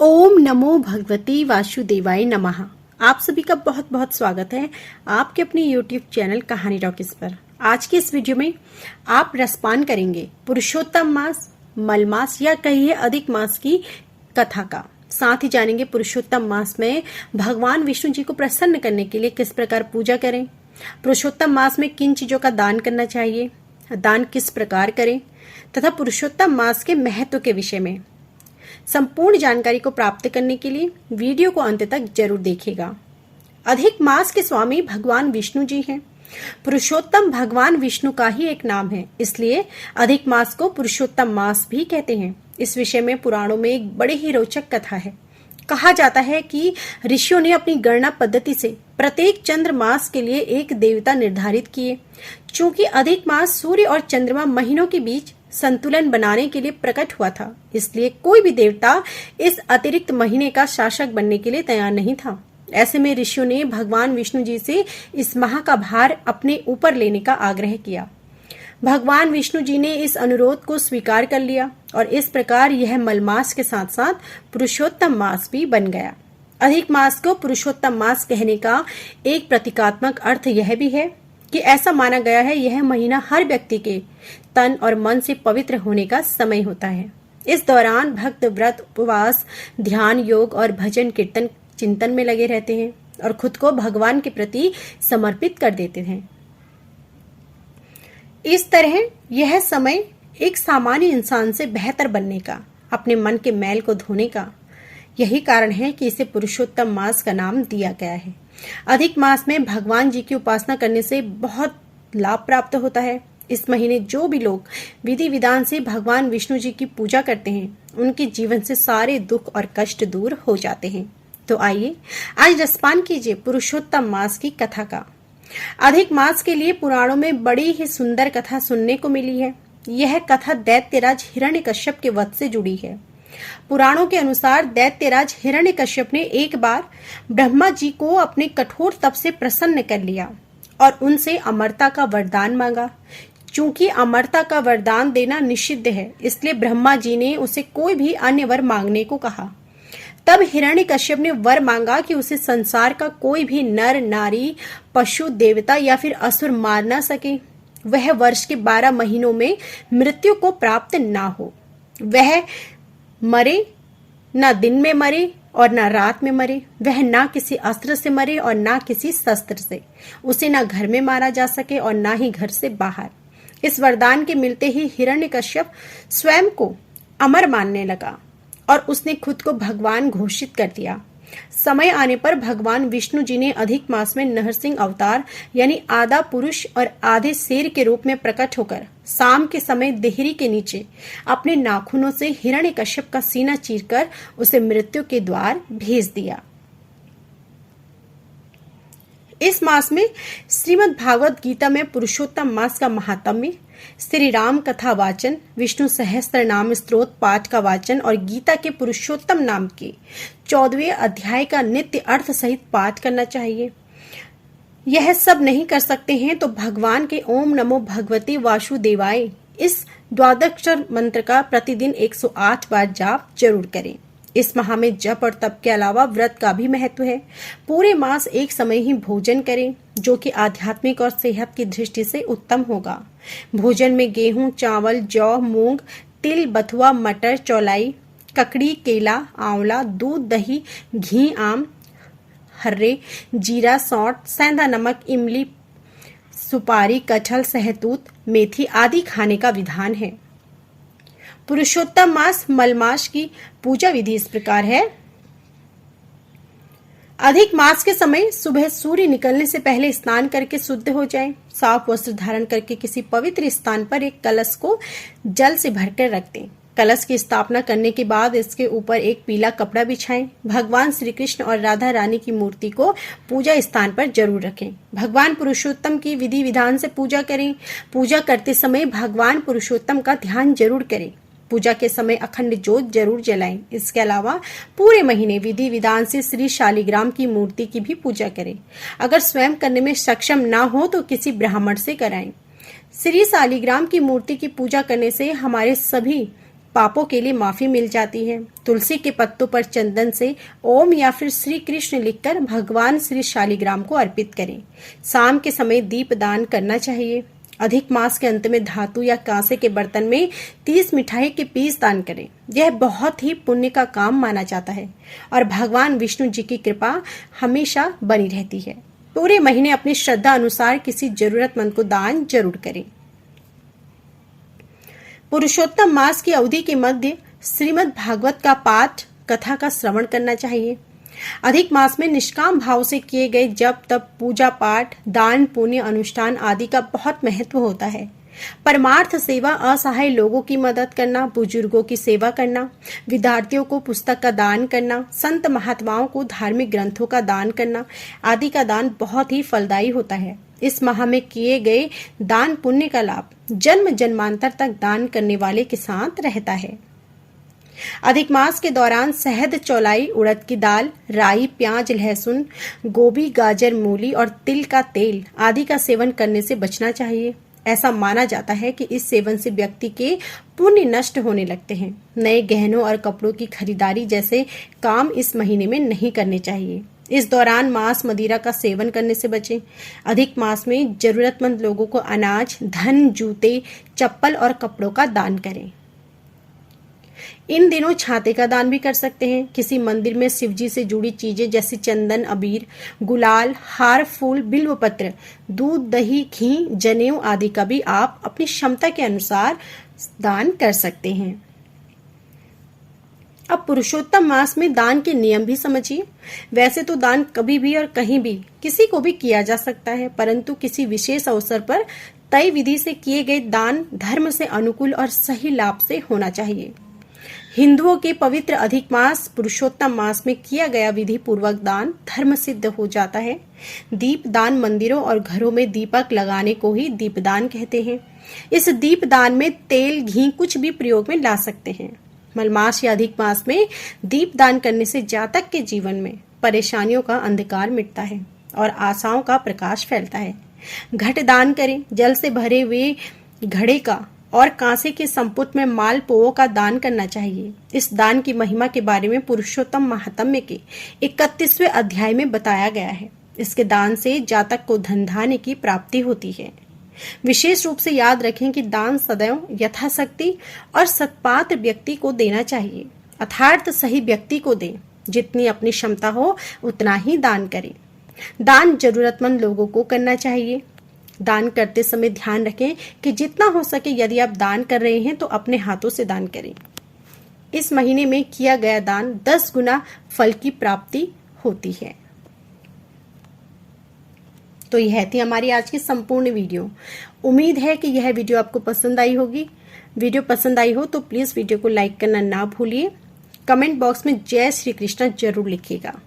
ओम नमो भगवती वासुदेवाय नमः। आप सभी का बहुत बहुत स्वागत है आपके अपने YouTube चैनल कहानी रॉकिस पर। आज के इस वीडियो में आप रसपान करेंगे पुरुषोत्तम मास, मलमास या कहिए अधिक मास की कथा का। साथ ही जानेंगे पुरुषोत्तम मास में भगवान विष्णु जी को प्रसन्न करने के लिए किस प्रकार पूजा करें, पुरुषोत्तम मास में किन चीजों का दान करना चाहिए, दान किस प्रकार करें तथा पुरुषोत्तम मास के महत्व के विषय में संपूर्ण जानकारी को प्राप्त करने के लिए वीडियो को अंत तक जरूर देखिएगा। अधिक मास के स्वामी भगवान विष्णु जी हैं। पुरुषोत्तम भगवान विष्णु का ही एक नाम है, इसलिए अधिक मास को पुरुषोत्तम मास भी कहते हैं। इस विषय में पुराणों में एक बड़ी ही रोचक कथा है। कहा जाता है कि ऋषियों ने अपनी गणना पद्धति से प्रत्येक चंद्र मास के लिए एक देवता निर्धारित किए। चूंकि अधिक मास सूर्य और चंद्रमा महीनों के बीच संतुलन बनाने के लिए प्रकट हुआ था, इसलिए कोई भी देवता इस अतिरिक्त महीने का शासक बनने के लिए तैयार नहीं था। ऐसे में ऋषियों ने भगवान विष्णु जी से इस माह का भार अपने ऊपर लेने का आग्रह किया। भगवान विष्णु जी ने इस अनुरोध को स्वीकार कर लिया और इस प्रकार यह मलमास के साथ साथ पुरुषोत्तम मास भी बन गया। अधिक मास को पुरुषोत्तम मास कहने का एक प्रतीकात्मक अर्थ यह भी है कि ऐसा माना गया है यह महीना हर व्यक्ति के तन और मन से पवित्र होने का समय होता है। इस दौरान भक्त व्रत, उपवास, ध्यान, योग और भजन कीर्तन चिंतन में लगे रहते हैं और खुद को भगवान के प्रति समर्पित कर देते हैं। इस तरह यह समय एक सामान्य इंसान से बेहतर बनने का, अपने मन के मैल को धोने का, यही कारण है कि इसे पुरुषोत्तम मास का नाम दिया गया है। अधिक मास में भगवान जी की उपासना करने से बहुत लाभ प्राप्त होता है। इस महीने जो भी लोग विधि विधान से भगवान विष्णु जी की पूजा करते हैं, उनके जीवन से सारे दुख और कष्ट दूर हो जाते हैं। तो आइए आज रसपान कीजिए पुरुषोत्तम मास की कथा का। अधिक मास के लिए पुराणों में बड़ी ही सुंदर कथा सुनने को मिली है। यह कथा दैत्यराज हिरण्यकश्यप के वध से जुड़ी है। पुराणों के अनुसार दैत्यराज हिरण्यकश्यप ने एक बार ब्रह्मा जी को अपने कठोर तप से प्रसन्न कर लिया और उनसे अमरता का वरदान मांगा। चूंकि अमरता का वरदान देना निषिद्ध है, इसलिए ब्रह्मा जी ने उसे कोई भी अन्य वर मांगने को कहा। तब हिरण्यकश्यप ने वर मांगा कि उसे संसार का कोई भी नर, नारी, पशु, देवता या फिर असुर मार ना सके। वह वर्ष के 12 महीनों में मृत्यु को प्राप्त ना हो। वह मरे, ना दिन में मरे और ना रात में मरे। वह ना किसी अस्त्र से मरे और ना किसी शस्त्र से। उसे ना घर में मारा जा सके और ना ही घर से बाहर। इस वरदान के मिलते ही हिरण्यकश्यप स्वयं को अमर मानने लगा और उसने खुद को भगवान घोषित कर दिया। समय आने पर भगवान विष्णु जी ने अधिक मास में नरसिंह अवतार यानी आधा पुरुष और आधे शेर के रूप में प्रकट होकर शाम के समय देहरी के नीचे अपने नाखूनों से हिरण्यकश्यप का सीना चीरकर उसे मृत्यु के द्वार भेज दिया। इस मास में श्रीमद् भागवत गीता में पुरुषोत्तम मास का महात्म्य, श्री राम कथा वाचन, विष्णु सहस्त्र नाम स्तोत्र पाठ का वाचन और गीता के पुरुषोत्तम नाम के 14वें अध्याय का नित्य अर्थ सहित पाठ करना चाहिए। यह सब नहीं कर सकते हैं तो भगवान के ओम नमो भगवते वासुदेवाय इस द्वादशाक्षर मंत्र का प्रतिदिन 108 बार जाप जरूर करें। इस माह में जप और तप के अलावा व्रत का भी महत्व है। पूरे मास एक समय ही भोजन करें, जो कि आध्यात्मिक और सेहत की दृष्टि से उत्तम होगा। भोजन में गेहूं, चावल, जौ, मूंग, तिल, बथुआ, मटर, चौलाई, ककड़ी, केला, आंवला, दूध, दही, घी, आम, हर्रे, जीरा, सौंठ, सेंधा नमक, इमली, सुपारी, कटहल, सहतूत, मेथी आदि खाने का विधान है। पुरुषोत्तम मास मलमास की पूजा विधि इस प्रकार है। अधिक मास के समय सुबह सूर्य निकलने से पहले स्नान करके शुद्ध हो जाएं। साफ वस्त्र धारण करके किसी पवित्र स्थान पर एक कलश को जल से भरकर रख दें। कलश की स्थापना करने के बाद इसके ऊपर एक पीला कपड़ा बिछाएं। भगवान श्री कृष्ण और राधा रानी की मूर्ति को पूजा स्थान पर जरूर रखें। भगवान पुरुषोत्तम की विधि विधान से पूजा करें। पूजा करते समय भगवान पुरुषोत्तम का ध्यान जरूर करें। पूजा के समय अखंड ज्योत जरूर जलाएं। इसके अलावा पूरे महीने विधि विधान से श्री शालिग्राम की मूर्ति की भी पूजा करें। अगर स्वयं करने में सक्षम ना हो तो किसी ब्राह्मण से कराएं। श्री शालिग्राम की मूर्ति की पूजा करने से हमारे सभी पापों के लिए माफी मिल जाती है। तुलसी के पत्तों पर चंदन से ओम या फिर श्री कृष्ण लिखकर भगवान श्री शालिग्राम को अर्पित करें। शाम के समय दीप दान करना चाहिए। अधिक मास के अंत में धातु या कांसे के बर्तन में 30 मिठाई के पीस दान करें। यह बहुत ही पुण्य का काम माना जाता है और भगवान विष्णु जी की कृपा हमेशा बनी रहती है। पूरे महीने अपनी श्रद्धा अनुसार किसी जरूरतमंद को दान जरूर करें। पुरुषोत्तम मास की अवधि के मध्य श्रीमद् भागवत का पाठ कथा का श्रवण करना चाहिए। अधिक मास में निष्काम भाव से किए गए जप तप पूजा पाठ दान पुण्य अनुष्ठान आदि का बहुत महत्व होता है। परमार्थ सेवा असहाय लोगों की मदद करना, बुजुर्गों की सेवा करना, विद्यार्थियों को पुस्तक का दान करना, संत महात्माओं को धार्मिक ग्रंथों का दान करना आदि का दान बहुत ही फलदायी होता है। इस माह में किए गए दान पुण्य का लाभ जन्म जन्मांतर तक दान करने वाले के साथ रहता है। अधिक मास के दौरान शहद, चौलाई, उड़द की दाल, राई, प्याज, लहसुन, गोभी, गाजर, मूली और तिल का तेल आदि का सेवन करने से बचना चाहिए। ऐसा माना जाता है कि इस सेवन से व्यक्ति के पुण्य नष्ट होने लगते हैं। नए गहनों और कपड़ों की खरीदारी जैसे काम इस महीने में नहीं करने चाहिए। इस दौरान मांस मदिरा का सेवन करने से बचें। अधिक मास में जरूरतमंद लोगों को अनाज, धन, जूते, चप्पल और कपड़ों का दान करें। इन दिनों छाते का दान भी कर सकते हैं। किसी मंदिर में शिवजी से जुड़ी चीजें जैसे चंदन, अबीर, गुलाल, हार, फूल, बिल्वपत्र, दूध, दही, घी, जनेऊ आदि का भी आप अपनी क्षमता के अनुसार दान कर सकते हैं। अब पुरुषोत्तम मास में दान के नियम भी समझिए। वैसे तो दान कभी भी और कहीं भी किसी को भी किया जा सकता है, परंतु किसी विशेष अवसर पर तय विधि से किए गए दान धर्म से अनुकूल और सही लाभ से होना चाहिए। हिंदुओं के पवित्र अधिक मास पुरुषोत्तम मास में किया गया विधि पूर्वक दान धर्म सिद्ध हो जाता है। दीप दान मंदिरों और घरों में दीपक लगाने को ही दीपदान कहते हैं। इस दीप दान में तेल, घी कुछ भी प्रयोग में ला सकते हैं। मलमास या अधिक मास में दीप दान करने से जातक के जीवन में परेशानियों का अंधकार मिटता है और आशाओं का प्रकाश फैलता है। घट दान करें। जल से भरे हुए घड़े का और कांसे के संपुट में माल पोओं का दान करना चाहिए। इस दान की महिमा के बारे में पुरुषोत्तम महात्म्य के 31वें अध्याय में बताया गया है। इसके दान से जातक को धन धान्य की प्राप्ति होती है। विशेष रूप से याद रखें कि दान सदैव यथाशक्ति और सत्पात्र व्यक्ति को देना चाहिए, अर्थात सही व्यक्ति को दें। जितनी अपनी क्षमता हो उतना ही दान करें। दान जरूरतमंद लोगों को करना चाहिए। दान करते समय ध्यान रखें कि जितना हो सके यदि आप दान कर रहे हैं तो अपने हाथों से दान करें। इस महीने में किया गया दान 10 गुना फल की प्राप्ति होती है। तो यह थी हमारी आज की संपूर्ण वीडियो। उम्मीद है कि यह वीडियो आपको पसंद आई होगी। वीडियो पसंद आई हो तो प्लीज वीडियो को लाइक करना ना भूलिए। कमेंट बॉक्स में जय श्री कृष्ण जरूर लिखिएगा।